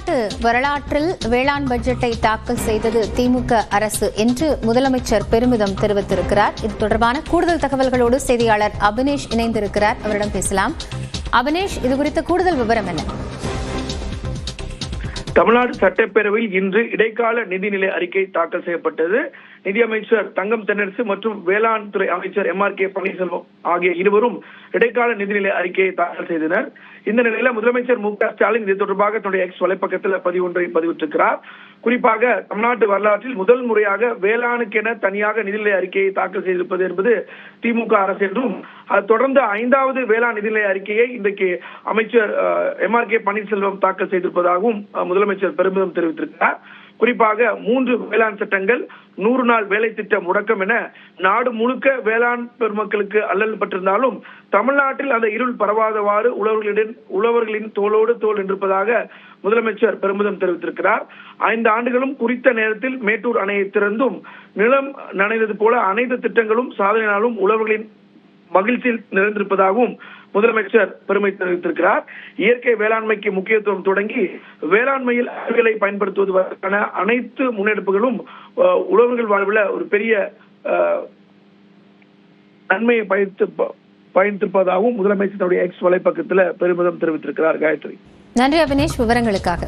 தமிழ்நாட்டு வரலாற்றில் வேளாண் பட்ஜெட்டை தாக்கல் செய்தது திமுக அரசு என்று முதலமைச்சர் பெருமிதம் தெரிவித்திருக்கிறார். இது தொடர்பான கூடுதல் தகவல்களோடு செய்தியாளர் அபினேஷ் இணைந்திருக்கிறார். அவரிடம் பேசலாம். அபினேஷ், இது குறித்த கூடுதல் விவரம் என்ன? தமிழ்நாடு சட்டப்பேரவையில் இன்று இடைக்கால நிதிநிலை அறிக்கை தாக்கல் செய்யப்பட்டது. நிதியமைச்சர் தங்கம் தென்னரசு மற்றும் வேளாண் துறை அமைச்சர் MRK பன்னீர்செல்வம் ஆகிய இருவரும் இடைக்கால நிதிநிலை அறிக்கையை தாக்கல் செய்தனர். இந்த நிலையில முதலமைச்சர் MK ஸ்டாலின் இது தொடர்பாக தன்னுடைய எக்ஸ் வலைப்பக்கத்தில் பதிவு ஒன்றை பதிவிட்டிருக்கிறார். குறிப்பாக தமிழ்நாட்டு வரலாற்றில் முதல் முறையாக வேளாணுக்கென தனியாக நிதிநிலை அறிக்கையை தாக்கல் செய்திருப்பது என்பது திமுக அரசு என்றும், அது தொடர்ந்து 5வது வேளாண் நிதிநிலை அறிக்கையை இன்றைக்கு அமைச்சர் MRK பன்னீர்செல்வம் தாக்கல் செய்திருப்பதாகவும் முதலமைச்சர் பெருமிதம் தெரிவித்திருக்கிறார். குறிப்பாக 3 வேளாண் சட்டங்கள், 100 நாள் வேலை திட்ட முடக்கம் என நாடு முழுக்க வேளாண் பெருமக்களுக்கு அல்லல் பட்டிருந்தாலும் தமிழ்நாட்டில் அந்த இருள் பரவாதவாறு உழவர்களின் தோளோடு தோள் என்றிருப்பதாக முதலமைச்சர் பெருமிதம் தெரிவித்திருக்கிறார். 5 ஆண்டுகளும் குறித்த நேரத்தில் மேட்டூர் அணையை திறந்தும் நிலம் நனைந்தது போல அனைத்து திட்டங்களும் சாதனையாலும் உழவர்களின் மகிழ்ச்சியில் நிறைந்திருப்பதாகவும் முதலமைச்சர் பெருமை தெரிவித்திருக்கிறார். இயற்கை வேளாண்மைக்கு முக்கியத்துவம் தொடங்கி வேளாண்மையில் அறிவியலை பயன்படுத்துவதற்கான அனைத்து முன்னெடுப்புகளும் உழவர்கள் வாழ்வில் ஒரு பெரிய நன்மையை பயணித்திருப்பதாகவும் முதலமைச்சருடைய எக்ஸ் வலைப்பக்கத்தில் பெருமிதம் தெரிவித்திருக்கிறார். காயத்ரி, நன்றி அபினேஷ் விவரங்களுக்காக.